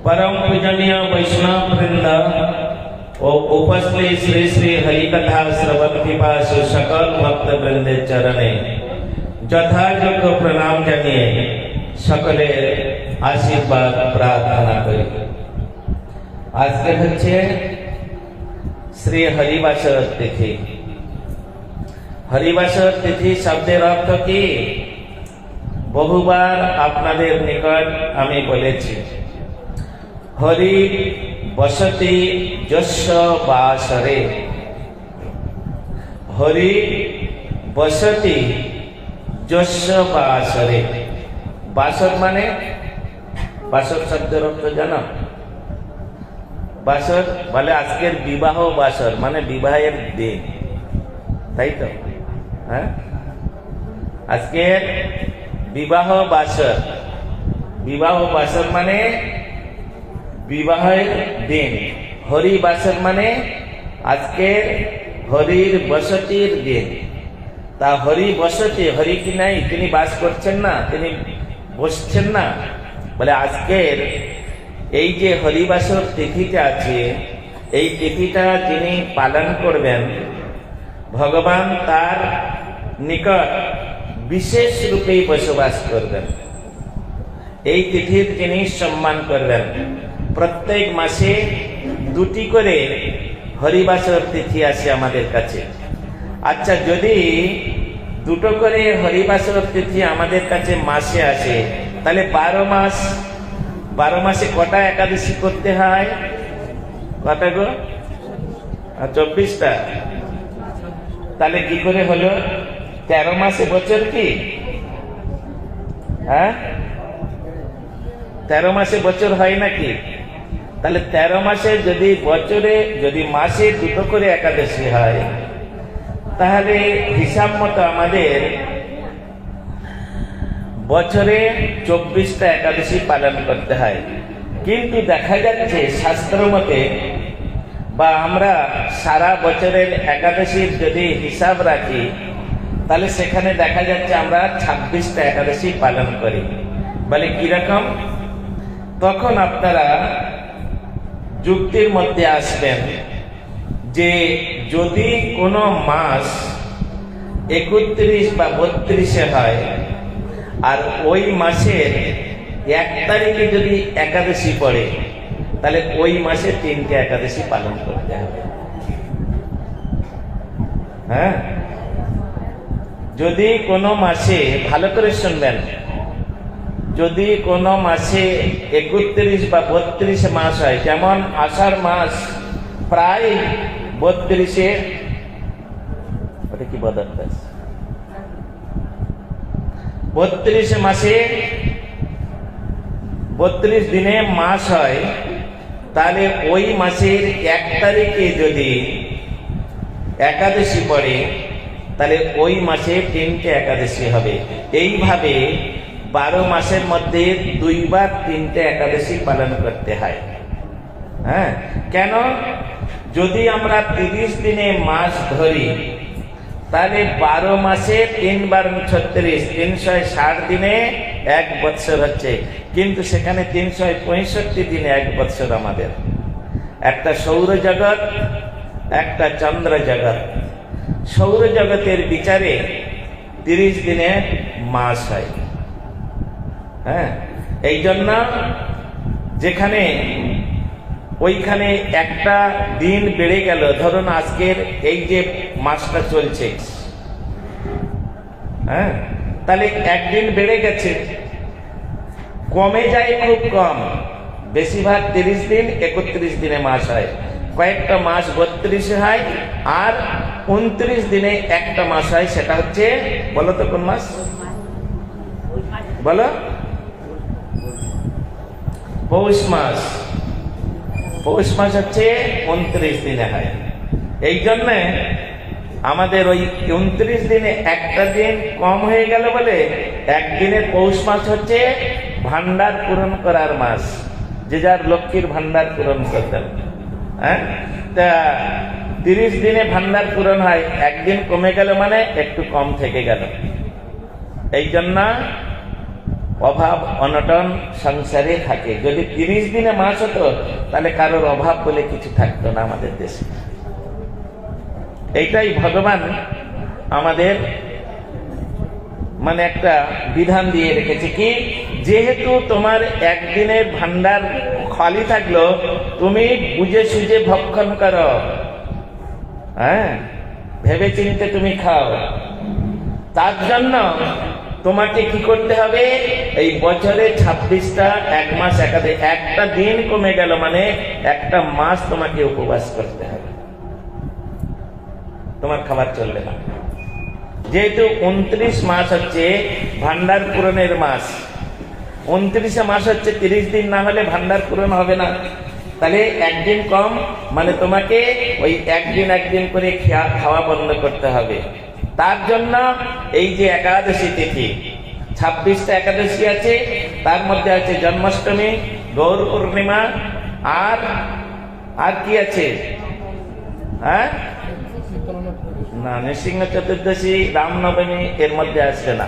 परम पूजनीय वैष्णव वृंद और उपस्थित श्री श्री हरिकथा श्रवण पिपासु सकल भक्त वृंदे चरणे যথাযোগ্য প্রণাম জানিয়ে সকলের আশীর্বাদ প্রার্থনা করি। আজকে হচ্ছে শ্রী হরিবাসর তিথি। হরিবাসর তিথি শব্দের অর্থ কি? বহুবার আপনাদের নিকট আমি বলেছি, হরি বসতি যস্য বাসরে। হরি বসতি যস্য বাসরে। বাসর মানে, বাসর শব্দের অর্থ জানো? বাসর বলে আজকের বিবাহ বাসর, মানে বিবাহের দিন, তাই তো? হ্যাঁ, আজকের বিবাহ বাসর। বিবাহ বাসর মানে বিবাহের দিন। হরি বাসর মানে আজকের হরির বসতির দিন। তা হরি বসতি, হরি কি নাই? তিনি বাস করছেন না, তিনি বসছেন না। বলে আজকের এই যে হরিবাসর তিথিটা আছে, এই তিথিটা যিনি পালন করবেন, ভগবান তার নিকট বিশেষ রূপেই বসবাস করবেন। এই তিথির যিনি সম্মান করবেন। প্রত্যেক মাসে দুটি করে হরিবাসর তিথি আসে আমাদের কাছে। আচ্ছা, যদি দুটো করে হরিবাসর তিথি আমাদের কাছে মাসে আসে, তাহলে 12 মাসে কটা একাদশী করতে হয়? কটা গো? 24টা। তাহলে কি করে হলো? 13 মাসে বছর কি? হ্যাঁ, 13 মাসে বছর হয় নাকি? তাহলে 13 মাসে যদি বছরে, যদি মাসে দুটো করে একাদশী হয়, তাহলে হিসাব মতো আমাদের বছরে 24টা একাদশী পালন করতে হয়। কিন্তু দেখা যাচ্ছে শাস্ত্র মতে, বা আমরা সারা বছরের একাদশীর যদি হিসাব রাখি, তাহলে সেখানে দেখা যাচ্ছে আমরা 26টা একাদশী পালন করি। বলে কিরকম? তখন আপনারা যুক্তির মধ্যে আসবেন যে যদি কোনো মাস 31 বা 32-এ হয়, আর ওই মাসের 1 তারিখে যদি একাদশী পড়ে, তাহলে ওই মাসে 3টে একাদশী পালন করতে হবে। হ্যাঁ, যদি কোনো মাসে, ভালো করে শুনবেন, যদি কোনো মাসে 31 বা 32 মাস হয়, যেমন আষাঢ় মাস প্রায় 32-এ, ওটা কি বদল, 32 মাসে 32 দিনে মাস হয়, তাহলে ওই মাসের 1 তারিখে যদি একাদশী পড়ে, তাহলে ওই মাসে 3টে একাদশী হবে। এইভাবে 12 মাসের মধ্যে 2 বার 3টে একাদশী পালন করতে হয়। হ্যাঁ, কেন? যদি আমরা 30 দিনে মাস ধরি, তাহলে 12 মাসে 3 বার 36, 360 দিনে 1 বৎসর হচ্ছে। কিন্তু সেখানে 365 দিনে 1 বৎসর আমাদের। একটা সৌরজগৎ, একটা চন্দ্র জগৎ। সৌরজগতের বিচারে 30 দিনে মাস হয়। হ্যাঁ, এই জন্য যেখানে ওইখানে একটা দিন বেড়ে গেল, ধরুন আজকের এই যে মাসটা চলছে, হ্যাঁ, তাহলে একদিন বেড়ে গেছে, কমে যায় খুব কম। বেশিরভাগ 30 দিন 31 দিনে মাস হয়। কয়েকটা মাস 32-এ হয়, আর 29 দিনে একটা মাস হয়। সেটা হচ্ছে, বলো তো কোন মাস? বলো। পৌষ মাস। পৌষ মাস হচ্ছে 29 দিনে হয়। এই জন্যে আমাদের ওই 29 দিনে একটা দিন কম হয়ে গেল বলে একদিনের পৌষ মাস হচ্ছে ভান্ডার পূরণ করার মাস। যে যার লক্ষ্মীর ভান্ডার পূরণ করতেন। হ্যাঁ, তা 30 দিনে ভান্ডার পূরণ হয়, একদিন কমে গেল মানে একটু কম থেকে গেল। এই জন্য অভাব অনটন সংসারে থাকে। যদি 30 দিনে মাস হতো তাহলে কারোর অভাব বলে কিছু থাকতো না আমাদের দেশে। এইটাই ভগবান আমাদের মানে একটা বিধান দিয়ে রেখেছে কি, যেহেতু তোমার একদিনের ভান্ডার খালি থাকলো, তুমি বুঝে সুঝে ভক্ষণ করো, হ্যাঁ, ভেবে চিন্তে তুমি খাও। তার জন্য তোমাকে কি করতে হবে, এই বছরে 26টা, এক মাস একাদে একটা দিন কমে গেল মানে একটা মাস তোমাকে উপবাস করতে হবে, তোমার খাবার চলবে না। যেহেতু 29 মাস হচ্ছে ভান্ডার পূরণের মাস, 29 মাস হচ্ছে 30 দিন না হলে ভান্ডার পূরণ হবে না। তাহলে একদিন কম মানে তোমাকে ওই একদিন করে খাওয়া বন্ধ করতে হবে। তার জন্য এই যে একাদশী তিথি, 26টা একাদশী আছে, তার মধ্যে আছে জন্মাষ্টমী, গৌর পূর্ণিমা, আর কি আছে, হ্যাঁ না, নৃসিংহ চতুর্দশী, রামনবমী এর মধ্যে আসবে না,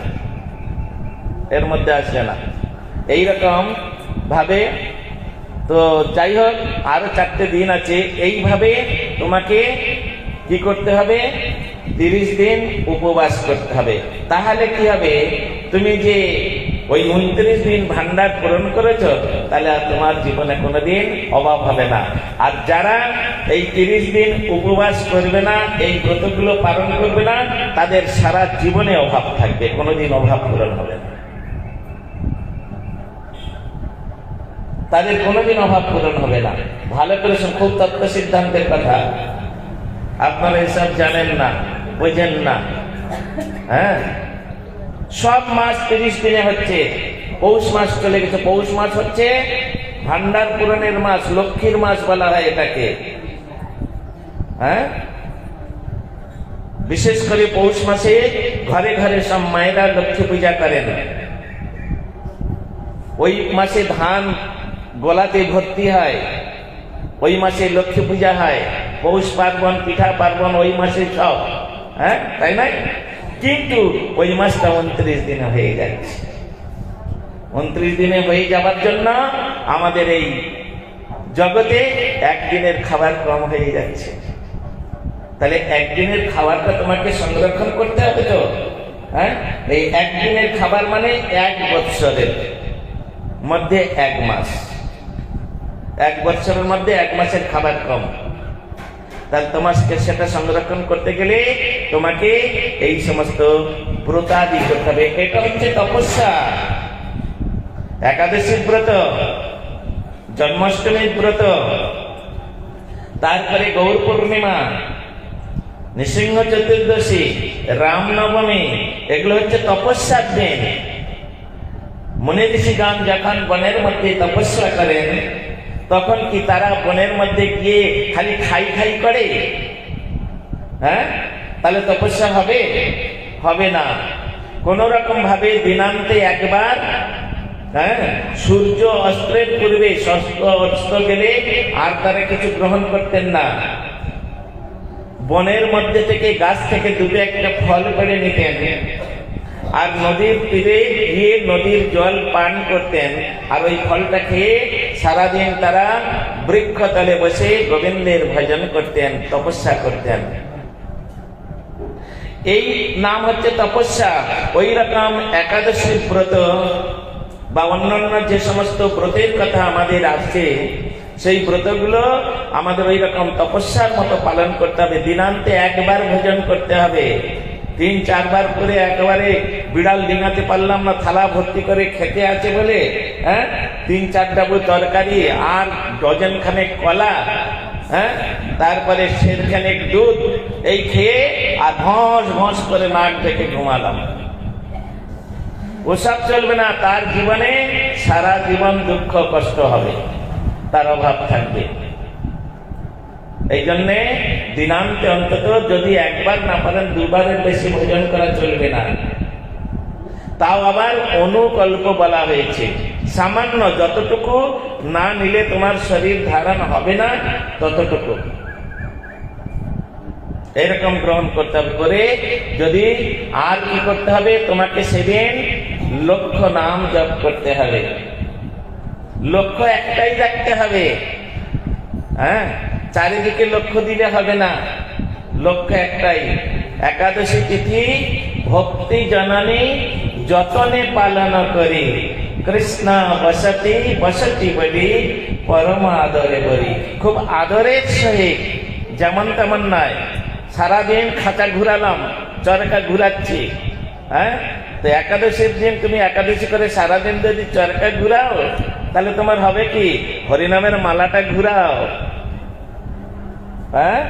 এর মধ্যে আসবে না। এইরকম ভাবে তো যাই হোক আরো 4টে দিন আছে। এইভাবে তোমাকে কি করতে হবে, 30 দিন উপবাস করতে হবে। তাহলে কি হবে, তুমি যে ওই 29 দিন ভান্ডার পূরণ করেছ, তাহলে আর তোমার জীবনে কোনোদিন অভাব হবে না। আর যারা এই 30 দিন উপবাস করবে না, এই ব্রতগুলো পালন করবে না, তাদের সারা জীবনে অভাব থাকবে, কোনোদিন অভাব পূরণ হবে না, তাদের কোনোদিন অভাব পূরণ হবে না। ভালো করে খুব তত্ত্ব সিদ্ধান্তের কথা, আপনারা এসব জানেন না, বোঝেন না। হ্যাঁ, সব মাস 30 দিনে হচ্ছে। পৌষ মাস চলে গেছে, পৌষ মাস হচ্ছে ভান্ডার পূরণের মাস, লক্ষ্মীর মাস বলা হয় এটাকে। হ্যাঁ, বিশেষ করে পৌষ মাসে ঘরে ঘরে সব মায়েরা লক্ষ্মী পূজা করেন। ওই মাসে ধান গোলাতে ভর্তি হয়, ওই মাসে লক্ষ্মী পূজা হয়, পৌষ পার্বণ, পিঠা পার্বণ ওই মাসে সব, হ্যাঁ তাই না? কিন্তু ওই মাসটা 29 দিনে হয়ে যাচ্ছে। 29 দিনে হয়ে যাওয়ার জন্য আমাদের এই জগতে একদিনের খাবার কম হয়ে যাচ্ছে। তাহলে একদিনের খাবারটা তোমাকে সংরক্ষণ করতে হবে তো। হ্যাঁ, এই একদিনের খাবার মানে 1 বৎসরের মধ্যে 1 মাস, 1 বৎসরের মধ্যে 1 মাসের খাবার কম। তাহলে তোমাকে সেটা সংরক্ষণ করতে গেলে তোমাকে এই সমস্ত ব্রতাদি করতে হবে। এটা হচ্ছে তপস্যা। একাদশীর ব্রত, জন্মাষ্টমীর ব্রত, তারপরে গৌর পূর্ণিমা, নৃসিংহ চতুর্দশী, রামনবমী, এগুলো হচ্ছে তপস্যার দিন। মুনি ঋষিগণ যখন বনের মধ্যে তপস্যা করেন, তখন কি তারা বনের মধ্যে গিয়ে খালি খাই করে? হ্যাঁ, তাহলে তপস্যা হবে? হবে না। কোন রকম ভাবে দিনান্তে একবার, হ্যাঁ, সূর্য অস্ত্রের পূর্বে অস্ত গেলে আর তারা কিছু গ্রহণ করতেন না। বনের মধ্যে থেকে গাছ থেকে দুটো একটা ফল করে নিতেন, আর নদীর তীরে গিয়ে নদীর জল পান করতেন, আর ওই ফলটা খেয়ে সারাদিন তারা বৃক্ষতলে বসে গোবিন্দের ভজন করতেন, তপস্যা করতেন। এই নাম হচ্ছে তপস্যা। ওই রকম একাদশী ব্রত বা অন্যান্য যে সমস্ত ব্রতের কথা আমাদের আসছে, সেই ব্রতগুলো আমাদের ওই রকম তপস্যার মতো পালন করতে হবে। দিনান্তে একবার ভোজন করতে হবে। 3-4 বার করে একেবারে বিড়াল ডিঙাতে পারলাম না, থালা ভর্তি করে খেতে আছে বলে, হ্যাঁ, 3-4 ডাবু তরকারি আর ডজন খানেক কলা, হ্যাঁ, তারপরে সেরখানেক দুধ, এই খেয়ে আর ঘস করে নাক ডেকে ঘুমালাম। ওসব চলবে না। তার জীবনে সারা জীবন দুঃখ কষ্ট হবে, তার অভাব থাকবে। এই জন্যে দিনান্তে অন্তত যদি একবার না পারেন 2 বারের বেশি ভোজন করা চলবে না। তাও আবার অনুকল্প বলা হয়েছে, সামান্য যতটুকু না নিলে তোমার শরীর ধারণ হবে না ততটুকু এরকম গ্রহণ করতে হবে। করে যদি আর কি করতে হবে, তোমাকে সেদিন লক্ষ্য নাম জপ করতে হবে, লক্ষ্য একটাই রাখতে হবে। হ্যাঁ, চারিদিকে লক্ষ্য দিলে হবে না, লক্ষ্য একটাই। একাদশী তিথি ভক্তি জননী যতনে পালন করি, কৃষ্ণ বসতি বসতি বলি পরম আদরে বলি। খুব আদরের সহিত, যেমন তেমন নয় সারাদিন খাঁচা ঘুরালাম, চরকা ঘুরাচ্ছি। হ্যাঁ, তো একাদশীর দিন তুমি একাদশী করে সারাদিন যদি চরকা ঘুরাও তাহলে তোমার হবে কি? হরিনামের মালাটা ঘুরাও। হ্যাঁ,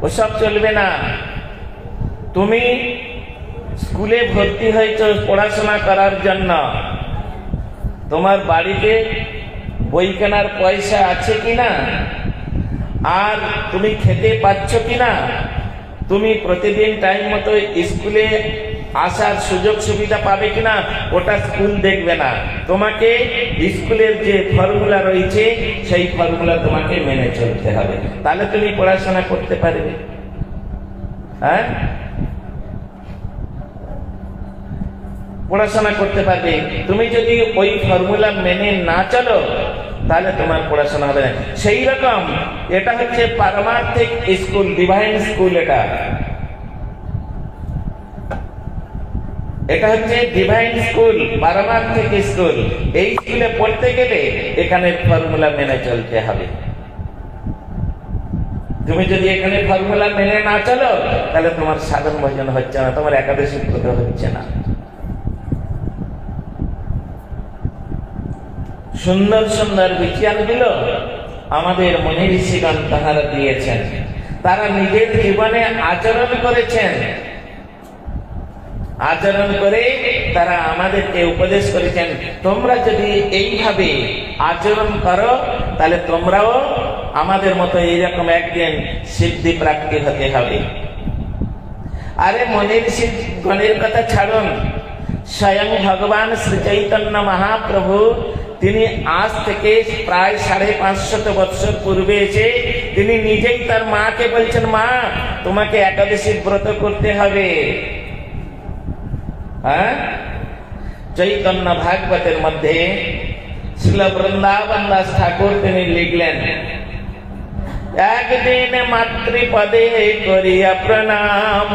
ওসব চলবে না। তুমি স্কুলে ভর্তি হয়েছ পড়াশোনা করার জন্য, তোমার বাড়িতে বই কেনার পয়সা আছে কিনা, আর তুমি খেতে পাচ্ছ কিনা, তুমি প্রতিদিন টাইম মতো স্কুলে আসার সুযোগ সুবিধা পাবে কিনা, ওটা স্কুল দেখবে না। তোমাকে স্কুলের যে ফর্মুলা রয়েছে সেই ফর্মুলা তোমাকে মেনে চলতে হবে, তাহলে তুমি পড়াশোনা করতে পারবে। হ্যাঁ, পড়াশোনা করতে পারবে। তুমি যদি ওই ফর্মুলা মেনে না চলো তাহলে তোমার পড়াশোনা হবে না। সেই রকম এটা হচ্ছে পারমার্থিক স্কুল, ডিভাইন স্কুল। এটা হচ্ছে ডিভাইন স্কুল, পারমার্থিক স্কুল। এই স্কুলে পড়তে গেলে এখানে ফর্মুলা মেনে চলতে হবে। তুমি যদি এখানে ফর্মুলা মেনে না চলো তাহলে তোমার সাধন ভজন হচ্ছে না, তোমার একাদশী ব্রত হচ্ছে না। সুন্দর সুন্দর বিচারগুলো আমাদের মনি ঋষিগণ তাহারা দিয়েছেন, তারা নিজের জীবনে আচরণ করেছেন। আচরণ করে তারা আমাদেরকে উপদেশ করেছেন, তোমরা যদি এইভাবে আচরণ করো তাহলে তোমরাও আমাদের মতো এইরকম একদিন সিদ্ধি প্রাপ্তি হতে হবে। আরে মনি ঋষিগণের কথা ছাড়ুন, স্বয়ং ভগবান শ্রী চৈতন্য মহাপ্রভু তিনি আজ থেকে প্রায় 550 বছর পূর্বে এসে তিনি নিজেই তার মাকে বলছেন, মা তোমাকে একাদশী ব্রত করতে হবে। হ্যাঁ, চৈতন্য ভাগবতের মধ্যে শ্রীল বৃন্দাবন দাস ঠাকুর তিনি লিখলেন, একদিন মাতৃপদে করিয়া প্রণাম,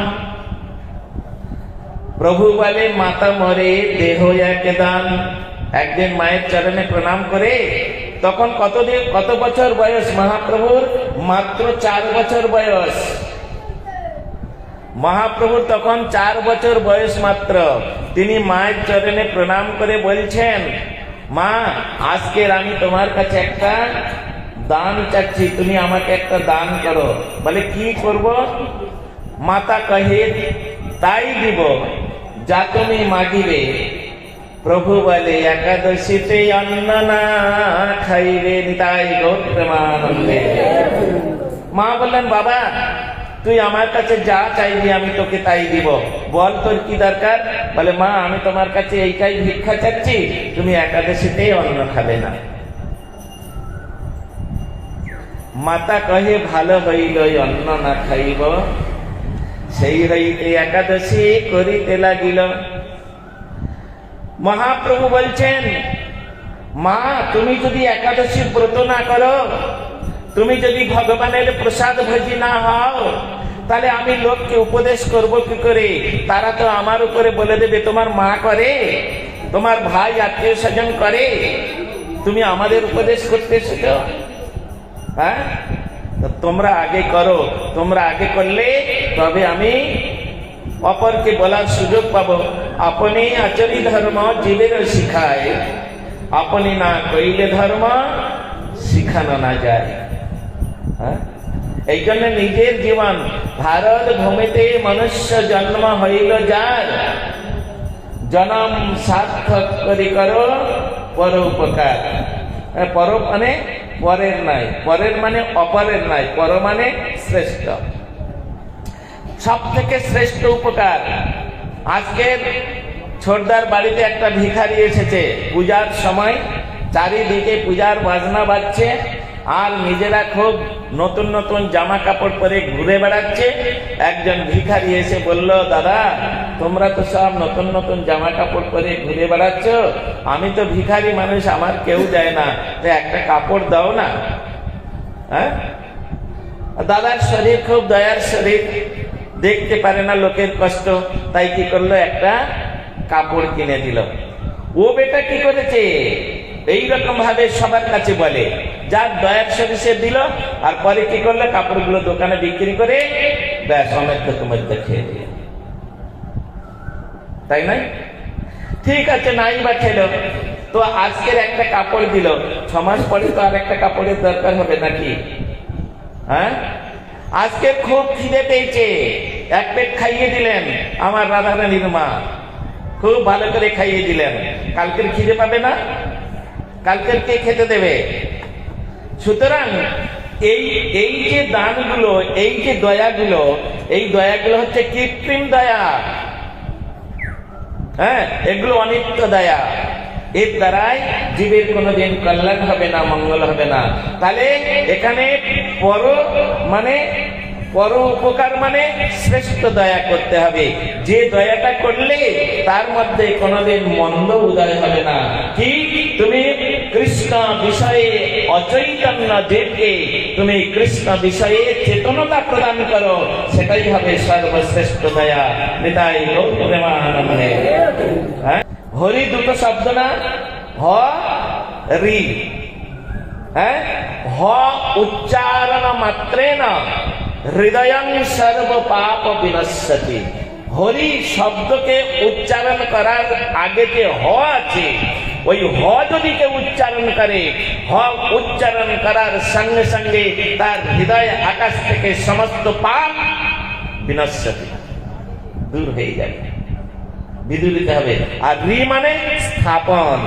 প্রভু বলে মাতা মরে দেহ একদান। একদিন মায়ের চরণে প্রণাম করে, তখন কত বছর বয়স মহাপ্রভুর? মাত্র 4 বছর বয়স। মহাপ্রভুর তখন 4 বছর বয়স মাত্র। তিনি মায়ের চরণে প্রণাম করে বলছেন, মা আজকের আমি তোমার কাছে একটা দান চাচ্ছি, তুমি আমাকে একটা দান করো। বলে কি করব? মাতা কহে তাই দিব যা তুমি মাগিবে। প্রভু বলে একাদশীতে অন্ন না খাইবে তাই গৌত্রমানন্দে। মা বললেন, বাবা তুই আমার কাছে যা চাইবি আমি তোকে তাই দিব, বল তোর কি দরকার? বলে, মা আমি তোমার কাছে এইটাই ভিক্ষা চাচ্ছি, তুমি একাদশীতে অন্ন খাবে না। মাতা কহে ভালো হইল অন্ন না খাইব, সেই হইতে একাদশী করিতে লাগিল। মহাপ্রভু বলছেন, মা তুমি যদি একাদশী ব্রত না করো, তুমি যদি ভগবানের প্রসাদ ভোজি না হও, তাহলে আমি লোককে উপদেশ করব কি করে? তারা তো আমার উপরে বলে দেবে তোমার মা করে, তোমার ভাই আত্মীয় স্বজন করে, তুমি আমাদের উপদেশ করতে এসেছো। হ্যাঁ, তোমরা আগে করো, তোমরা আগে করলে তবে আমি অপরকে বলার সুযোগ পাবো। আপনি আচরি ধর্ম জীবের শিখায়, আপনি না কইলে ধর্ম শিখানো না যায়। হ্যাঁ, এই জন্য নিজের জীবন, ভারত ভূমিতে মনুষ্য জন্ম হইল যার, জনম সার্থক করি করো পর উপকার। পর মানে পরের নাই, পরের মানে অপরের নাই, পর মানে শ্রেষ্ঠ, সব থেকে শ্রেষ্ঠ উপকার। আজকের ছোটদার বাড়িতে একটা ভিখারি এসেছে, পূজার সময় চারিদিকে পূজার বাজনা বাজছে, আর নিজেরা খুব নতুন নতুন জামা কাপড় পরে ঘুরে বেড়াচ্ছে। একজন ভিখারি এসে বলল, দাদা তোমরা তো সব নতুন নতুন জামা কাপড় পরে ঘুরে বেড়াচ্ছ, আমি তো ভিখারি মানুষ, আমার কেউ দেয় না, তো একটা কাপড় দাও না। হ্যাঁ, দাদার শরীর খুব দয়ার শরীর, দেখতে পারে না লোকের কষ্ট, তাই কি করলো, একটা কাপড় কিনে দিল। ও বেটা কি করেছে, এইরকম ভাবে সবার কাছে বলে, যার দয়ার শরীর সে দিল, আর পরে কি করলো, কাপড়গুলো দোকানে বিক্রি করে ব্যাস অনেক তোমার খেয়ে দিল, তাই না? ঠিক আছে, নাই বা খেলো, তো আজকের একটা কাপড় দিল, 6 মাস পরে তো আর একটা কাপড়ের দরকার হবে নাকি? হ্যাঁ, আজকে খুব খিদে পেয়েছে, এক পেট খাইয়ে দিলেন আমার রাধারানীর মা, খুব ভালো করে খাইয়ে দিলেন, কালকের খিদে পাবে না? কালকের কে খেতে দেবে? সুতরাং এই যে দানগুলো, এই যে দয়াগুলো, এই দয়াগুলো হচ্ছে কৃত্রিম দয়া। হ্যাঁ, এগুলো অনিত্য দয়া, এর দ্বারাই জীবের কোনোদিন কল্যাণ হবে না, মঙ্গল হবে না। তাহলে এখানে পর উপকার মানে শ্রেষ্ঠ দয়া করতে হবে, যে দয়াটা করলে তার মধ্যে কোনোদিন মন্দ উদয় হবে না। কি, তুমি কৃষ্ণ বিষয়ে অচৈতন্য দেবকে তুমি কৃষ্ণ বিষয়ে চেতনতা প্রদান করো, সেটাই হবে সর্বশ্রেষ্ঠ দয়া। নিতাই গৌর প্রেমানন্দে। হ্যাঁ, হরি দুটো শব্দ না, হ রি। হ্যাঁ, হ উচ্চারণ মাত্রেণ হৃদয়ং সর্ব পাপ বিনশ্যতি। হরি শব্দকে উচ্চারণ করার আগে যে হ আছে, ওই হ যদি কেউ উচ্চারণ করে, হ উচ্চারণ করার সঙ্গে সঙ্গে তার হৃদয় আকাশ থেকে সমস্ত পাপ বিনশ্যতি, দূর হয়ে যাবে, বিদূরিত হবে। আর রি মানে স্থাপন,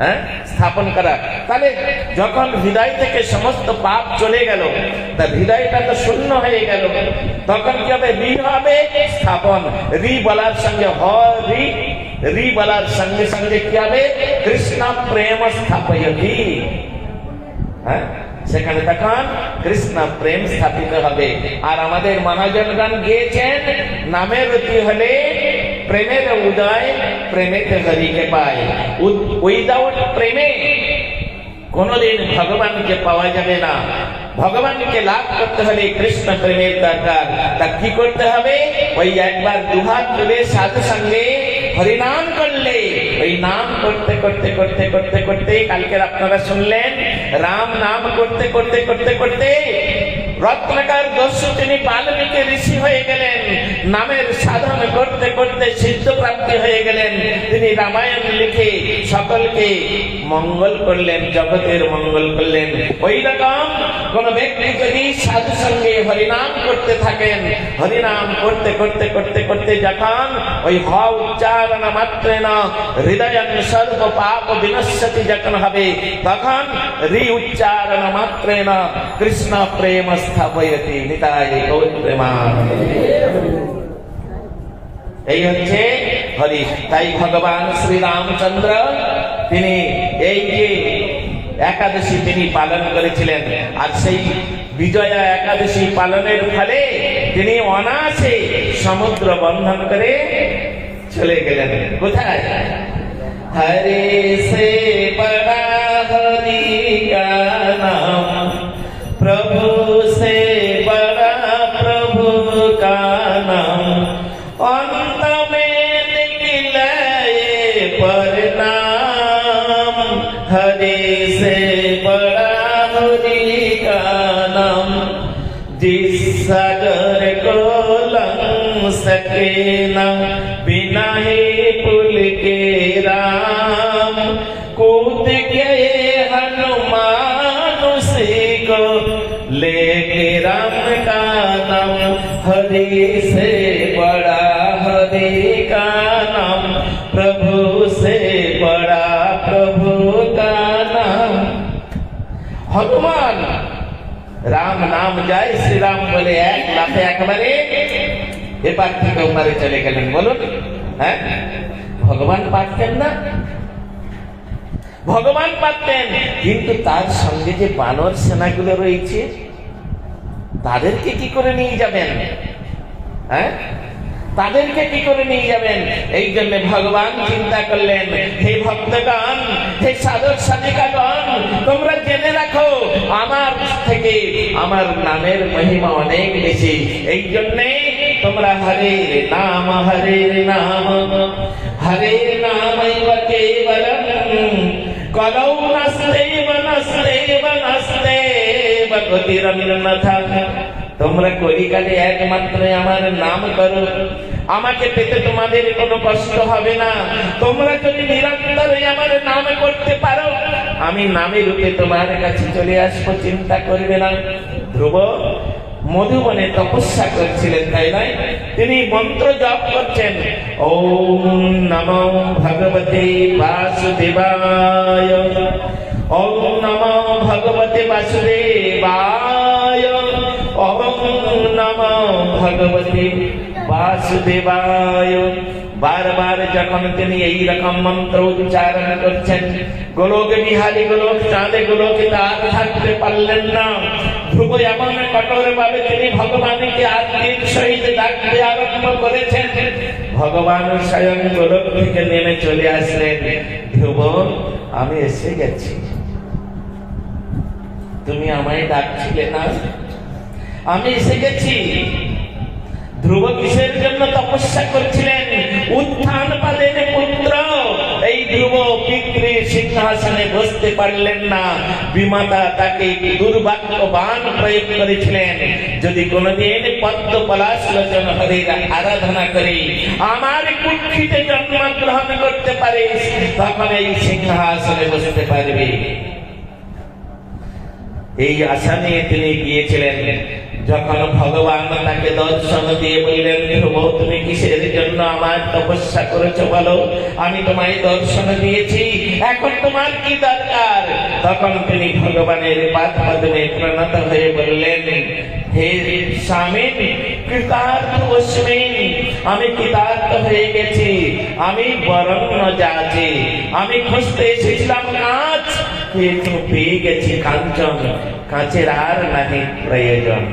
হ্যাঁ, স্থাপন করা। তাহলে যখন হৃদয় থেকে সমস্ত পাপ চলে গেল, তা হৃদয়টা তো শূন্য হয়ে গেল, তখন কি হবে, রি হবে স্থাপন। রি বলার সঙ্গে হ রি, রি বলার সঙ্গে সঙ্গে কি হবে, কৃষ্ণ প্রেম স্থাপয়তি। হ্যাঁ, সেখানে তখন কৃষ্ণ প্রেম স্থাপিত হবে। আর আমাদের মহাজনগণ গিয়েছেন, নামের রতি হলে প্রেমের উদয়, প্রেমেতে হরিকে পায়। উইদাউট প্রেমে কোনদিন ভগবানকে পাওয়া যাবে না। ভগবানকে লাভ করতে হলে কৃষ্ণ প্রেমের দরকার। তা কি করতে হবে, ওই একবার দুহাত তুলে সাথে সঙ্গে হরিনাম করলে, ওই নাম করতে করতে করতে করতে করতে, কালকের আপনারা শুনলেন, রাম নাম করতে করতে করতে করতে রত্নাকর দস্যু তিনি বাল্মীকি ঋষি হয়ে গেলেন, নামের সাধন করতে করতে সিদ্ধ প্রাপ্তি হয়ে গেলেন। তিনি রামায়ণ লিখে সকলকে মঙ্গল করলেন, জগতের মঙ্গল করলেন। ওই রকম কোন ব্যক্তি যদি সাধু সঙ্গে হরিনাম করতে থাকেন, হরিনাম করতে করতে করতে করতে যখন ওই হ উচ্চারণ মাত্রেণ হৃদয়ং সর্ব পাপ বিনশ্যতি যখন হবে, তখন রি উচ্চারণ মাত্রেণ কৃষ্ণ প্রেম স্থাপয়তি। নিতাই গৌর প্রেমানন্দে। এই হচ্ছে হরি। তাই ভগবান শ্রী রামচন্দ্র তিনি এই যে একাদশী তিনি পালন করেছিলেন, আর সেই বিজয়া একাদশী পালনের ফলে তিনি অনায়াসে সমুদ্র বন্ধন করে চলে গেলেন। কোথায়? হরে সে বড়া হরি কা নাম, প্রভু সে বড়া প্রভু কা নাম, অন্ত মে নিকলে পরিণাম। হরে সে বড়া হরি কা নাম, जिस सागर को लंघ सके न बिना ही पुल के राम, कूद गए हनुमान उसी को लेके राम का नाम। हरि से बड़ा हरि का नाम, प्रभु से बड़ा प्रभु का नाम। हनुमान রাম নাম যায়, শ্রীরাম বলে এক লাফে একেবারে এপার থেকে ওপারে চলে গেলেন। বলুন, হ্যাঁ, ভগবান পারতেন না? ভগবান পারতেন, কিন্তু তার সঙ্গে যে বানর সেনাগুলো রয়েছে তাদেরকে কি করে নিয়ে যাবেন? হ্যাঁ, তাদেরকে কি করে নিয়ে যাবেন? এই জন্য ভগবান চিন্তা করলেন, হে ভক্তগণ, হে সাধক সাধিকাগণ, তোমরা জেনে রাখো আমার থেকে আমার নামের মহিমা অনেক বেশি। এই জন্যে তোমরা হরে নাম কেবলম কলৌ নস্তে গতিরন্নথা। তোমরা কলিকালে একমাত্র আমার নাম করো, আমাকে পেতে তোমাদের কোনো কষ্ট হবে না। তোমরা যদি নিরন্তর আমার নাম করতে পারো, আমি নামে রূপে তোমার কাছে চলে আসবো, চিন্তা করবে না। ধ্রুব মধুবনে তপস্যা করছিলেন, তাই নয়? তিনি মন্ত্র জপ করছেন, ওম নমো ভগবতে বাসুদেবায়, ওম নমো ভগবতে বাসুদেবায়, ওম নমো ভগবতে বাসুদেবায়। বারবার যখন তিনি এই রকম মন্ত্র উচ্চারণ করছেন, গোলক বিহারী গোলক চাঁদে গোলকে তার থাকতে পারলেন না। ধ্রুব এমন কঠোর ভাবে তিনি ভগবানকে আত্মীর সহিত ডাকতে আরম্ভ করেছেন, ভগবান স্বয়ং গোলক থেকে নেমে চলে আসলেন। ধ্রুব, আমি এসে গেছি, তুমি আমায় ডাকছিলে না? আমি এসে গেছি। ধ্রুব কিসের জন্য তপস্যা করছিলেন? উত্থান পাদের পুত্র এই ধ্রুব পিতৃ সিংহাসনে বসতে পারলেন না। বিমাতা তাকে দুর্ভাগ্য বাণ প্রয়োগ করেছিলেন, যদি কোনদিন পদ্ম পলাশ লোচন হরির আরাধনা করে আমার কুক্ষিতে জন্মগ্রহণ করতে পারে, তখন এই সিংহাসনে বসতে পারবে। এই আশা নিয়ে তিনি গিয়েছিলেন। যখন ভগবান তাকে দর্শন দিয়ে বললেন, ধ্রুব তুমি কিসের জন্য আমার তপস্যা করেছো বলো, আমি তোমায় দর্শন দিয়েছি, এখন তোমার কি দরকার? তখন তিনি ভগবানের পাদ পদ্মে প্রণত হয়ে বললেন, হে স্বামী, কৃতার্থস্মি, আমি কৃতার্থ হয়ে গেছি, আমি বরণ্য যাচ্ছি, আমি খুঁজতে এসেছিলাম কাঁচ, কিন্তু পেয়ে গেছি কাঞ্চন, কাঁচের আর নাহি প্রয়োজন।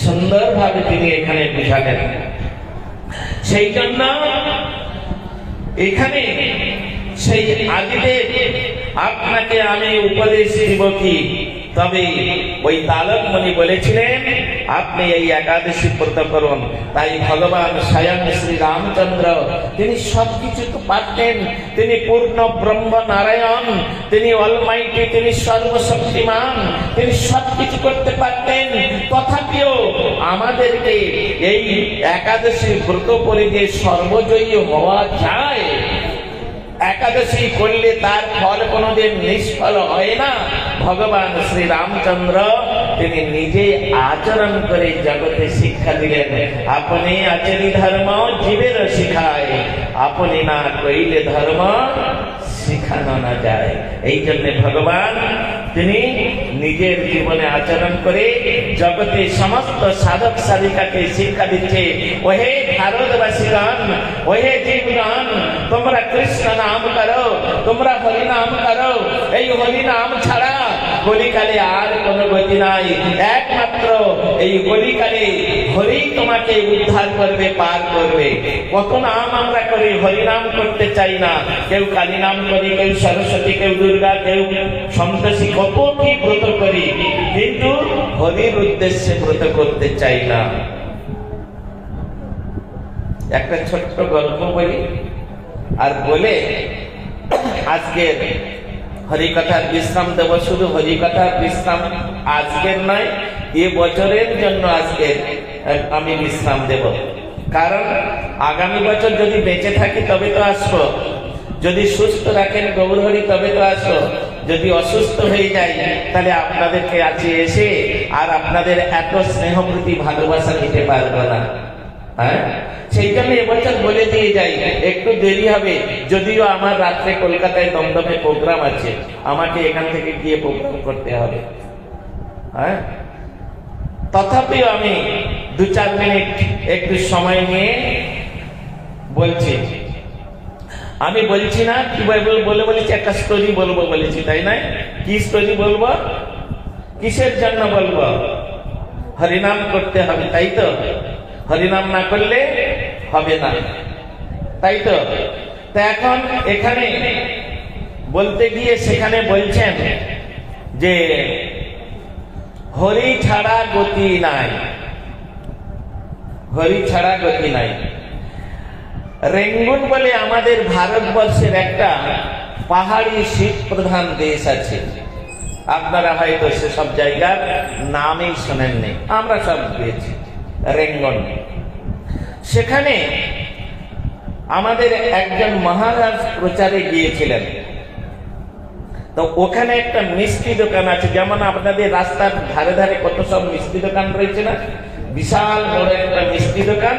সুন্দর ভাবে তিনি এখানে বুঝালেন। সেই জন্য এখানে সেই আদিদেব আপনাকে আমি উপদেশ দিব কি, তবে ওই তালক মুনি বলেছিলেন আপনি এই একাদশী ব্রত করুন। তাই ভগবান স্বয়ং শ্রী রামচন্দ্র তিনি সবকিছু তো পারতেন, তিনি পূর্ণ ব্রহ্ম নারায়ণ, তিনি অলমাইটি, তিনি সর্বশক্তিমান, তিনি সবকিছু করতে পারতেন। তথাপিও আমাদেরকে এই একাদশী ব্রত করে যে সর্বজয়ী হওয়া যায়, একাদশী করলে তার ফল কোনোদিন নিষ্ফল হয় না। ভগবান শ্রী রামচন্দ্র তিনি নিজে আচরণ করে জগতে শিক্ষা দিলেন, আপনি আচরি ধর্ম জীবের শিখায়, আপনি না কইলে ধর্ম শিখানো না যায়। এই জন্য ভগবান তিনি নিজের জীবনে আচরণ করে জগতে সমস্ত সাধক সাধিকাকে শিক্ষা দিচ্ছে, ওহে ভারতবাসীগণ, ওহে জীবগণ, তোমরা কৃষ্ণ নাম করো, তোমরা হরি নাম করো। এই হরি নাম ছাড়া কলিকালে আর কোনো গতি নাই, একমাত্র এই কলিকালে হরি তোমাকে উদ্ধার করবে, পার করবে। কত নাম আমরা করি, হরি নাম করতে চাই না। কেউ কালী নাম করি, কেউ সরস্বতী, কেউ দুর্গা, কেউ সন্তোষী, কত কি ব্রত করি, কিন্তু হরির উদ্দেশ্যে ব্রত করতে চাই না। একটা ছোট্ট গল্প বলি, আর বলে আজকের হরিকথার বিশ্রাম দেব। শুধু হরিকথার বিশ্রাম আজকের নয়, এ বছরের জন্য আজকে আমি বিশ্রাম দেব। কারণ আগামী বছর যদি বেঁচে থাকি তবে তো আসবো, যদি সুস্থ রাখেন গৌরহরি তবে তো আসবো। যদি অসুস্থ হয়ে যায় তাহলে আপনাদেরকে কাছে এসে আর আপনাদের এত স্নেহ প্রীতি ভালোবাসা দিতে পারবো না। হ্যাঁ, সেই জন্য এবছর বলে দিয়ে যাই, একটু দেরি হবে, যদিও আমার রাত্রে কলকাতায় দমদমে প্রোগ্রাম আছে, আমাকে এখান থেকে গিয়ে প্রোগ্রাম করতে হবে। হ্যাঁ, তথাপিও আমি 2-4 মিনিট একটু সময় নিয়ে বলছি। আমি বলছি না কি বলে বলেছি, একটা স্টোরি বলবো বলেছি, তাই না? কি স্টোরি বলবো? কিসের জন্য বলবো? হরিনাম করতে হবে, তাই তো? হরিনাম না করলে হবে না, তাই তো? তা এখন এখানে বলতে গিয়ে সেখানে বলছেন যে হরি ছাড়া গতি নাই, হরি ছাড়া গতি নাই। রেঙ্গুন বলে আমাদের ভারতবর্ষের একটা পাহাড়ি শীত প্রধান দেশ আছে, আপনারা হয়তো সেসব জায়গার নামই শোনেননি, আমরা সব গিয়েছি রেঙ্গন। সেখানে আমাদের একজন মহারাজ প্রচারে গিয়েছিলেন। তো ওখানে একটা মিষ্টি দোকান আছে, যেমন আপনাদের রাস্তার ধারে ধারে কত সব মিষ্টি দোকান রয়েছে না, বিশাল বড় একটা মিষ্টি দোকান।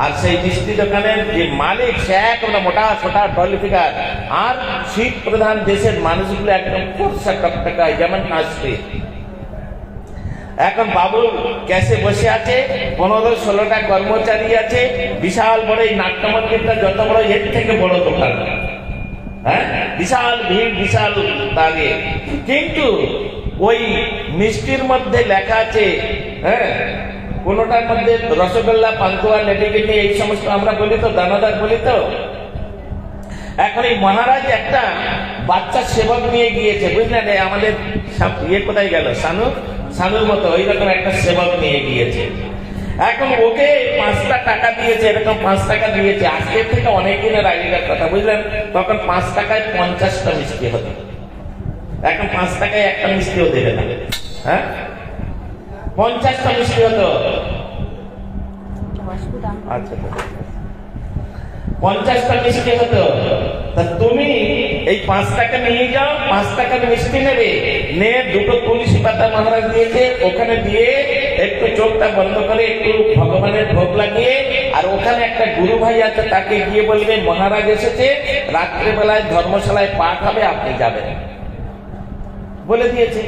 আর সেই মিষ্টি দোকানের যে মালিক সে একটা মোটা ছোটা ডল ফিগার, আর শীত প্রধান দেশের মানুষগুলো একদম ফর্সা টকটকায় যেমন আসবে। এখন বাবু ক্যাশে বসে আছে, 15-16টা কর্মচারী আছে, বিশাল বড় এই নাট্য মন্দিরটা যত বড়, এর থেকে বড় দোকান, হ্যাঁ, বিশাল ভিড়, বিশাল দাগে। কিন্তু ওই মিষ্টির মধ্যে লেখা আছে, হ্যাঁ, কোনটার মধ্যে রসগোল্লা, পান্তুয়া, লেডিকেটি এই সমস্ত আমরা বলি তো, দানাদার বলি তো। এখন এই মহারাজ একটা বাচ্চা সেবক নিয়ে গিয়েছে, বুঝলেন? আমাদের ইয়ে কোথায় গেল, সানুর মতো ওই রকম একটা সেবক নিয়ে গিয়েছে। এখন ওকে 5টা টাকা দিয়েছে, এরকম 5 টাকা দিয়েছে। আজকের থেকে অনেক দিনের আগেকার কথা, বুঝলেন? তখন 5 টাকায় 50টা মিষ্টি হতো, এখন 5 টাকায় একটা মিষ্টিও দেবে না, হ্যাঁ, 50টা মিষ্টি হতো। আচ্ছা, 50টা মিষ্টি হতো। তা তুমি এই 5 টাকা নিয়ে যাও, 5 টাকার মিষ্টি নেবে, নিয়ে 2টো তুলসী পাতা মহারাজ দিয়েছে, ওখানে দিয়ে একটু চোখটা বন্ধ করে একটু ভগবানের ভোগ লাগিয়ে, আর ওখানে একটা গুরু ভাই আছে, তাকে গিয়ে বলবে মহারাজ এসেছে, রাত্রেবেলায় ধর্মশালায় পাঠ হবে, আপনি যাবেন, বলে দিয়েছে।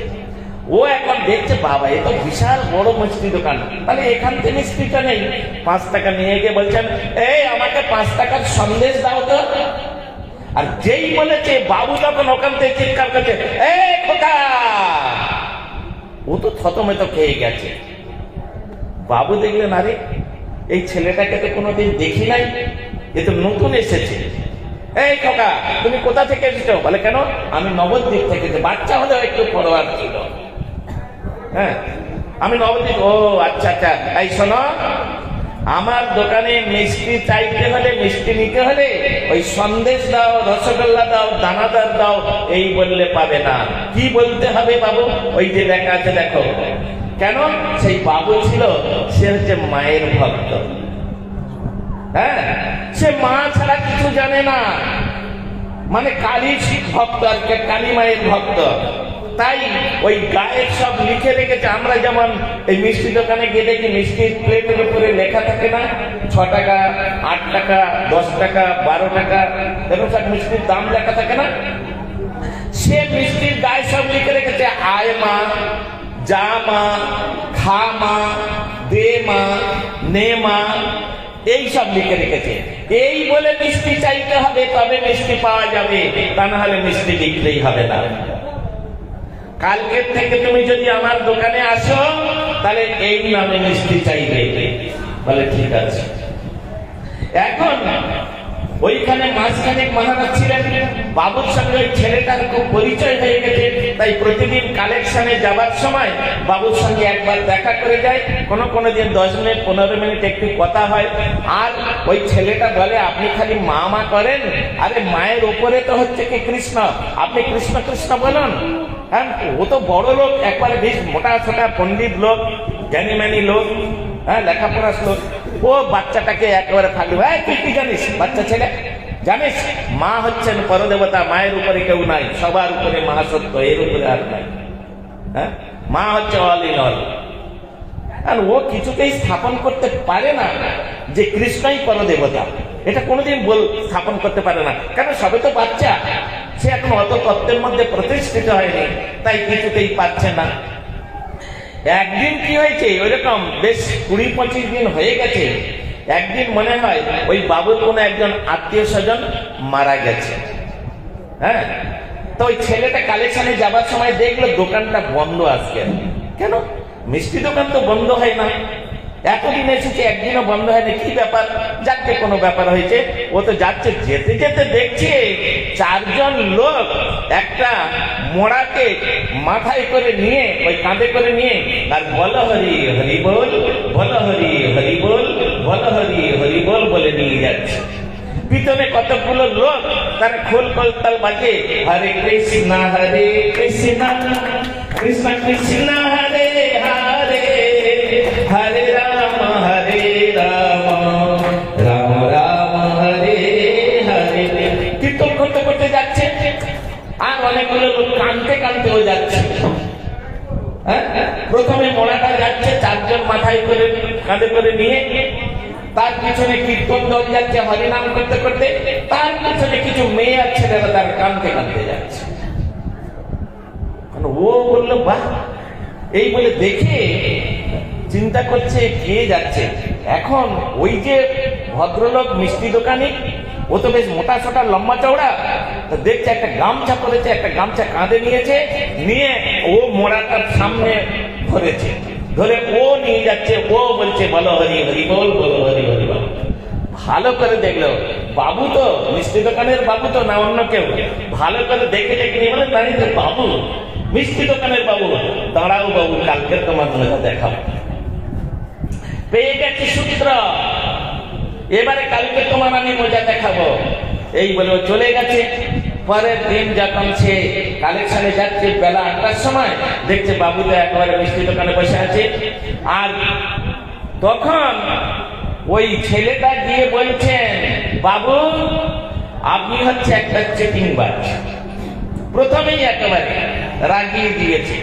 ও এখন দেখছে বাবা এ তো বিশাল বড় মিষ্টি দোকান, তাহলে এখান থেকে মিষ্টিটা নেই। 5 টাকা নিয়ে গিয়ে বলছেন, এই আমাকে 5 টাকার সন্দেশ দাও তো। আর যেই বলেছে বাবু তখন ওখান থেকে চিৎকার করছে, এই খোকা! ও তো থতমত খেয়ে গেছে। বাবু দেখলেন, আরে এই ছেলেটাকে তো কোনোদিন দেখি নাই, এ তো নতুন এসেছে। এই খোকা, তুমি কোথা থেকে এসেছো? বলে, কেন? আমি নবদ্বীপ থেকে। বাচ্চা হলেও একটু পরোয়ার ছিল, হ্যাঁ, আমি নবদ্বীপ। ও আচ্ছা আচ্ছা, এই শোনো, আমার দোকানে মিষ্টি চাইতে হলে, মিষ্টি নিতে হলে ওই সন্দেশ দাও, রসগোল্লা দাও, দানাদার দাও, এই বললে পাবে না। কি বলতে হবে বাবু? ওই যে লেখা আছে দেখো। কেন? সেই বাবু ছিল, সে হচ্ছে মায়ের ভক্ত, হ্যাঁ, সে মা ছাড়া কিছু জানে না, মানে কালী ভক্ত, আর কালী মায়ের ভক্ত। তাই ওই গায়ের সব লিখে রেখেছে। আমরা যেমন এই মিষ্টি দোকানে গিয়ে দেখি মিষ্টির প্লেটের উপরে লেখা থাকে না, 6 টাকা, 8 টাকা, 10 টাকা, 12 টাকা, এরকম সব মিষ্টির দাম লেখা থাকে না। সে মিষ্টির গায়ে সব লিখে রেখেছে, আয় মা, যা মা, খা মা, দে মা, নে মা, এই সব লিখে রেখেছে। এই বলে মিষ্টি চাইতে হবে, তবে মিষ্টি পাওয়া যাবে, তা না হলে মিষ্টি বিক্রি হবে না। কালকের থেকে তুমি যদি আমার দোকানে আসো, তাহলে এই নামে মিষ্টি চাইবে। বলে ঠিক আছে। এখন ওইখানে মাঝখানে মহারাজ ছিলেন, বাবুর সঙ্গে ওই ছেলেটার খুব পরিচয় হয়ে গেছে। তাই প্রতিদিন কালেকশনে যাবার সময় বাবুর সঙ্গে একবার দেখা করে যায়, কোনো দিন 10 মিনিট 15 মিনিট একটু কথা হয়। আর ওই ছেলেটা বলে, আপনি খালি মা মা করেন, আরে মায়ের উপরে তো হচ্ছে কি কৃষ্ণ, আপনি কৃষ্ণ কৃষ্ণ বলুন। হ্যাঁ, ও তো বড় লোক, একবারে বেশ মোটা ছোটা পণ্ডিত লোক, জ্ঞানীমানী লোক, হ্যাঁ, লেখাপড়ার লোক। ও বাচ্চাটাকে একেবারে ফাঁকবে, তুই কি জানিস বাচ্চা ছেলে? জানিস মা হচ্ছেন পরদেবতা, মায়ের উপরে কেউ নাই, সবার উপরে মহাসত্য, এর উপরে আর নাই। হ্যাঁ, মা হচ্ছে অল ইন অল। আর ও কিছুতেই স্থাপন করতে পারে না যে কৃষ্ণই পরদেবতা, এটা কোনোদিন স্থাপন করতে পারে না। কেন? সবে তো বাচ্চা, সে এখন অত তত্ত্বের মধ্যে প্রতিষ্ঠিত হয়নি, তাই কিছুতেই পাচ্ছে না। একদিন কি হয়েছে, ওইরকম বেশ 20-25 দিন হয়ে গেছে, একদিন মনে হয় ওই বাবুর কোনো একজন আত্মীয় স্বজন মারা গেছে। হ্যাঁ, তো ওই ছেলেটা কালেকশনে যাবার সময় দেখলো দোকানটা বন্ধ আজকে। কেন? মিষ্টি দোকান তো বন্ধ হয় না, এতদিন এসেছে একদিনও বন্ধ হয়নি, কি ব্যাপার? যাচ্ছে কোনো ব্যাপার হয়েছে। ও তো যাচ্ছে, যেতে যেতে দেখছে চারজন লোক একটা মোড়াকে মাথায় করে নিয়ে, ওই কাঁধে করে নিয়ে, আর বল হরি হরি বল, বল হরি হরি বল, বল হরি হরি বল বলে নিয়ে যাচ্ছে। পিছনে কতগুলো লোক তারা খোল কলতাল বাজে, হরে কৃষ্ণ কৃষ্ণ কৃষ্ণ হরে হরে, হরে রাম রাম রাম হরে হরে। কীর্তন করতে করতে যাচ্ছে, আর অনেকগুলো লোক কানতে কানতেও যাচ্ছে। প্রথমে মোড়াটা যাচ্ছে চারজন মাথায় করে কাঁধে করে নিয়ে, তার পিছনে কীর্তন দল যাচ্ছে হরিনাম করতে করতে, তার পিছনে কিছু মেয়ে আর ছেলেরা তার কানতে কানতে যাচ্ছে। ও বললো বাহ, এই বলে দেখে চিন্তা করছে কে যাচ্ছে। এখন ওই যে ভদ্রলোক মিষ্টি দোকানি, ও তো বেশ মোটা সোটা লম্বা চওড়া, তো দেখছে একটা গামছা পরেছে, একটা গামছা কাঁধে নিয়েছে, নিয়ে ও মোড়াটার সামনে ধরেছে, ধরে ও নিয়ে যাচ্ছে। ও বলছে বলো হরি হরি বল, বলো হরি হরি বল। ভালো করে দেখলো, বাবু তো মিষ্টি দোকানের বাবু তো না অন্য কেউ, ভালো করে দেখে দেখে নিয়ে বলে দাঁড়িয়ে তো বাবু, মিষ্টি দোকানের বাবু, দাঁড়াও বাবু, কালকে তোমার মজা দেখাবো। পেয়ে গেছি সূত্র, এবারে কালকে তোমার আমি মজা দেখাবো। এই বলে চলে গেছে। পরের দিন যখন সে কালেকশনে যাচ্ছে বেলা 8টার সময়, দেখছে বাবু তো একেবারে মিষ্টি দোকানে বসে আছে। আর তখন ওই ছেলেটা গিয়ে বলছেন, বাবু আপনি হচ্ছে একটা চিটিংবাজ। প্রথমেই একেবারে রাগিয়ে দিয়েছে,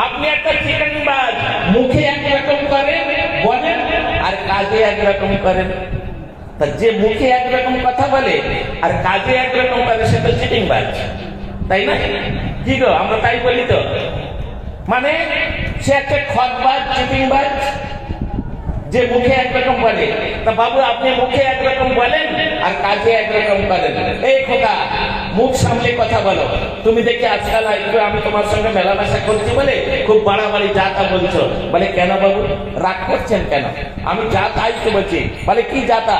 আপনি একটা চিটিংবাজ, মুখে একরকম করেন বলেন আর কাজে একরকম করেন। তা যে মুখে একরকম কথা বলে আর কাজে একরকম করে সে তো চিটিংবাজ, তাই না? কি গো, আমরা তাই বলি তো। মানে সে একটা খতবাজ, চিটিংবাজ, যে মুখে একরকম বলে। তা বাবু আপনি মুখে একরকম বলেন আর কাজে একরকম করেন। এই খোকা, মুখ সামলে কথা বলো। তুমি দেখি আজকাল একটু আমি তোমার সঙ্গে মেলামেশা করছি বলে খুব বাড়াবাড়ি যা তা বলছো। বলে কেন বাবু, রাগ করছেন কেন? আমি যা তাই তো বলছি। বলে কি যা তা?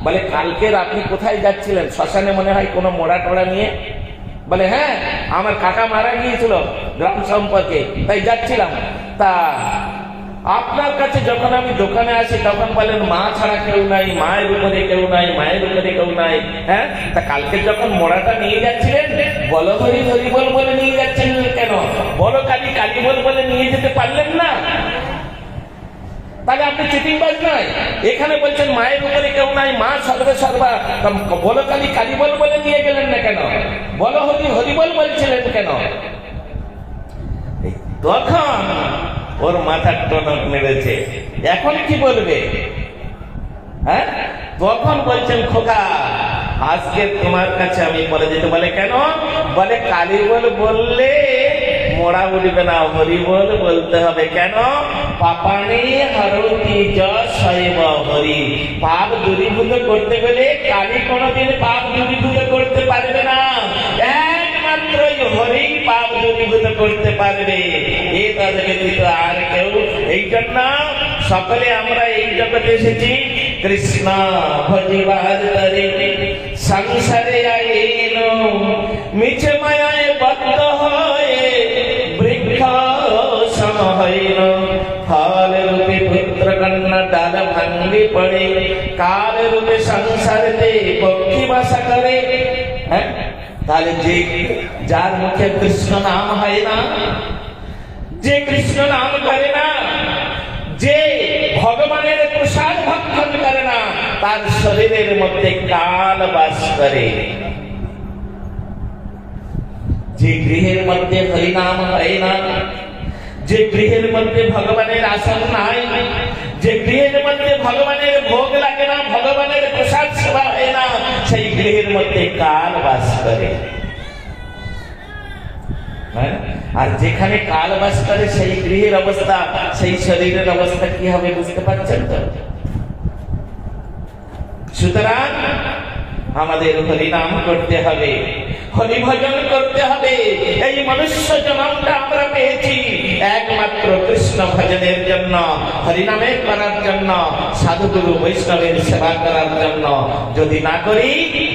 বলে কালকের আপনি কোথায় যাচ্ছিলেন? শ্মশানে মনে হয় কোনো মোড়া টোড়া নিয়ে। বলে হ্যাঁ, আমার কাকা মারা গিয়েছিল গ্রাম সম্পর্কে, তাই যাচ্ছিলাম। তা আপনার কাছে যখন আমি দোকানে আসি তখন বলেন মা ছাড়া কেউ নাই, মায়ের উপরে কেউ নাই, মায়ের উপরে কেউ নাই। হ্যাঁ, তা কালকে যখন মোড়াটা নিয়ে যাচ্ছিলেন বলো হরি হরি বল বলে নিয়ে যাচ্ছেন কেন? বলো কালী কালী বল বলে নিয়ে যেতে পারলেন না? তাহলে আপনি চিটিংবাজ নয়। এখানে বলছেন মায়ের উপরে কেউ নাই, মা সর্বে সর্বা, বলো কালী কালী বল বলে নিয়ে গেলেন না কেন? বলো হরি হরি বল বলছিলেন কেন? তখন ওর মাথার টনক মেরেছে। এখন কি বলবে? হ্যাঁ, তখন বলছেন খোকা আজকে তোমার কাছে আমি বলে যেতে। বলে কেন? বলে কালী বল বললে মোড়া উঠবে না, হরি বল বলতে হবে। কেন? পাপানি হরতি যশৈব হরি। পাপ দূরীভূত করতে গেলে কালী কোনোদিন পাপ দূরীভূত করতে পারবে না, একমাত্র হরি পাপ দূরীভূত করতে পারবে, এ তাদের ব্যতীত আর কেউ। এই জন্য সকলে আমরা এই জগতে এসেছি কৃষ্ণ ভজিবার তরে, সংসারে আইন মিছে মায়ায় বদ্ধ হয়ে বৃক্ষ সম হইল। ফল রূপে পুত্র কন্যা ডাল ভাঙ্গি পড়ে, কাল রূপে সংসারেতে পক্ষী বাসা করে। হ্যাঁ, তাহলে যে যার মুখে কৃষ্ণ নাম হয় না, যে কৃষ্ণ নাম করে না, যে ভগবানের প্রসাদ ভক্ষণ করে না, তার শরীরের মধ্যে কাল বাস করে। যে গৃহের মধ্যে হরিনাম হয় না, যে গৃহের মধ্যে ভগবানের আসন নাই, যে গৃহের মধ্যে ভগবানের ভোগ লাগে না, ভগবানের প্রসাদ সেবা হয় না, সেই গৃহের মধ্যে কাল বাস করে। আর যেখানে কাল বাস করে সেই গৃহের অবস্থা, সেই শরীরের অবস্থা কি হবে বুঝতে পারছেন তো? সুতরাং আমাদের হরিনাম করতে হবে, হরিভজন করতে হবে। এই মনুষ্য জন্মটা আমরা পেয়েছি একমাত্র কৃষ্ণ ভজনের জন্য, হরিনামে করার জন্য, সাধুগুরু বৈষ্ণবের সেবা করার জন্য। যদি না করি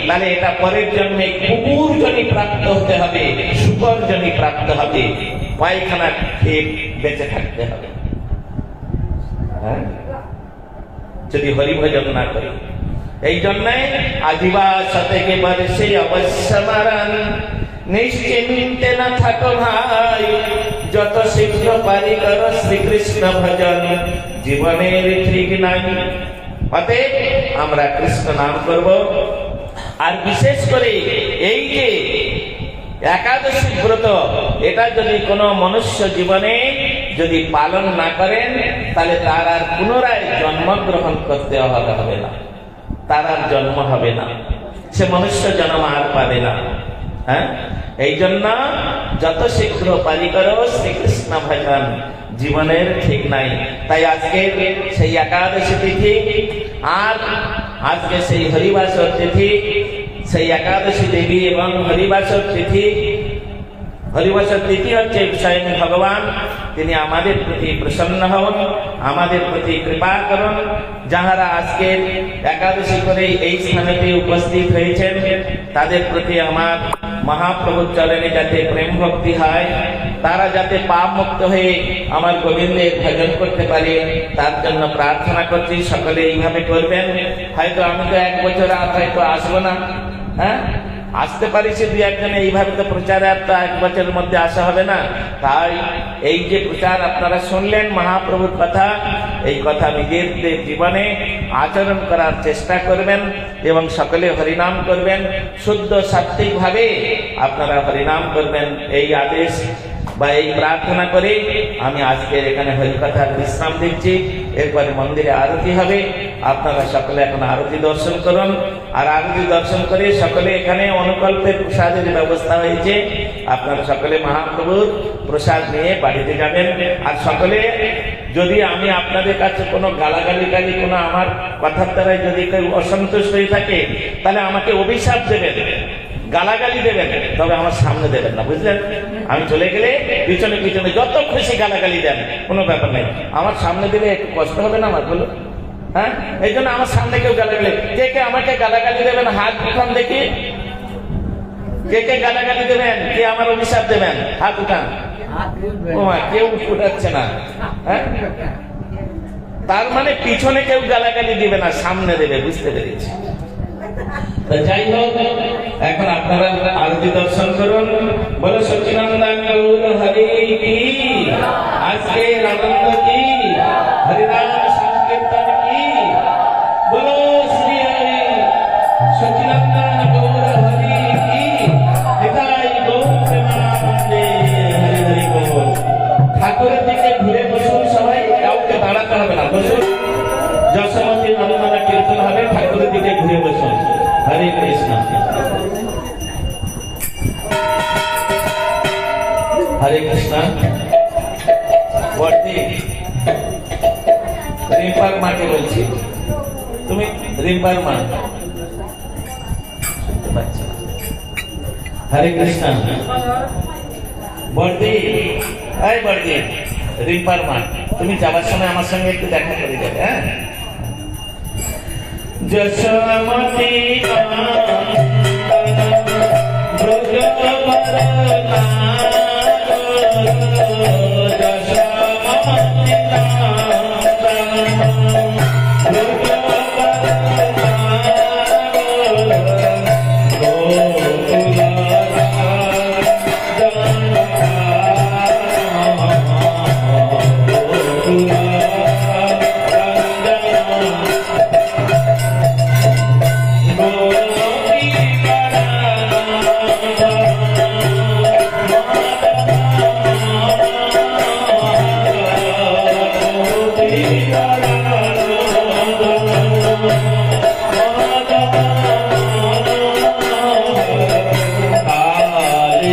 তাহলে এটা পরের জন্মে কুকুর জনি প্রাপ্ত হতে হবে, শুকর জনি প্রাপ্ত হবে, পায়খানা খেয়ে বেঁচে থাকতে হবে। হ্যাঁ, যদি হরিভজন না করি। এই জন্য আদিবাসতে কে বর্ষে অবশ্য মারণ, নিশ্চিন্তে না থাকো ভাই, যত শীঘ্র পারি করো শ্রীকৃষ্ণ ভজন, জীবনের ঠিক নাই। অতএব আমরা কৃষ্ণ নাম করব। আর বিশেষ করে এই যে একাদশী ব্রত, এটা যদি কোনো মনুষ্য জীবনে যদি পালন না করেন তাহলে তার আর পুনরায় জন্মগ্রহণ করতে হবে না, তার আর জন্ম হবে না, সে মনুষ্য জন্ম আর পাবে না। হ্যাঁ, এই জন্য যত শীঘ্র পারি করো শ্রীকৃষ্ণ ভজন, জীবনের ঠিক নাই। তাই আজকে সেই একাদশী তিথি, আর আজকে সেই হরিবাসর তিথি, সেই একাদশী দেবী এবং হরিবাসর তিথি। হরিবাসর তিথি হচ্ছে স্বয়ং ভগবান, তিনি আমাদের প্রতি প্রসন্ন হন, আমাদের প্রতি কৃপা করুন। যাহারা আজকের একাদশী করে এই স্থানেতে উপস্থিত হয়েছেন তাদের প্রতি আমার মহাপ্রভুর চরণে যাতে প্রেম ভক্তি হয়, তারা যাতে পাপ মুক্ত হয়ে আমার গোবিন্দের ভজন করতে পারে তার জন্য প্রার্থনা করছি। সকলে এইভাবে করবেন। হয়তো আমি তো 1 বছর আর হয়তো আসবো না, হ্যাঁ, আসতে পারি সে 2-1 জন, এইভাবে তো প্রচারে আর তো 1 বছরের মধ্যে আসা হবে না। তাই এই যে প্রচার আপনারা শুনলেন মহাপ্রভুর কথা, এই কথা নিজেদের জীবনে আচরণ করার চেষ্টা করবেন এবং সকলে হরিনাম করবেন। শুদ্ধ সাত্বিক ভাবে আপনারা হরিনাম করবেন, এই আদেশ বা এই প্রার্থনা করে আমি আজকের এখানে হরিকথার বিশ্রাম দিচ্ছি। এরপরে মন্দিরে আরতি হবে, আপনারা সকলে এখন আরতি দর্শন করুন। আর আরতি দর্শন করে সকলে এখানে অনুকল্পের প্রসাদের ব্যবস্থা হয়েছে, আপনারা সকলে মহাপ্রভুর প্রসাদ নিয়ে বাড়িতে যাবেন। আর সকলে যদি আমি আপনাদের কাছে কোনো গালাগালি কোনো আমার কথার দ্বারাই যদি কেউ অসন্তুষ্ট হয়ে থাকে তাহলে আমাকে অভিশাপ দেবেন, গালাগালি দেবেন, তবে আমার সামনে দেবেন না, বুঝলেন? আমি চলে গেলে পিছনে পিছনে যত খুশি গালাগালি দেন, কোনো ব্যাপার নেই। আমার সামনে দিলে একটু কষ্ট হবে না আমার, বলো? হ্যাঁ, এই জন্য আমার সামনে কেউ গালাগালি, কে আমাকে গালাগালি দেবেন হাত উঠান দেখি। কে গালাগালি দেবেন, কে আমার অভিশাপ দেবেন, হাত উঠান। কেউ উঠাচ্ছে না। হ্যাঁ, তার মানে পিছনে কেউ গালাগালি দিবে না, সামনে দেবে, বুঝতে পেরেছি। যাই হোক, এখন আপনারা আরতি দর্শন করুন। বলো সচিনন্দন গৌর হরি কি, আজকে আনন্দ কি, হরিনাম সংকীর্তন কি, বলো শ্রী হরি সচিনন্দন গৌর হরি কি, নিতাই গৌর প্রেমানন্দে হরি হরি বল। ঠাকুরের দিকে ঘুরে বসুন সবাই, কাউকে দাঁড়াতে হবে না, বসুন। যশোমতী নন্দনা কীর্তন হবে, ঠাকুরের দিকে ঘুরে বসুন। হরে কৃষ্ণ, হরে কৃষ্ণ। বর্তি রিম্পার মাকে বলছি, তুমি রিম্পার মা, হরে কৃষ্ণ। বর্তি, এই বর্তি, রিম্পার মা, তুমি যাবার সময় আমার সঙ্গে একটু দেখা করে যাবে। হ্যাঁ, যশোমতী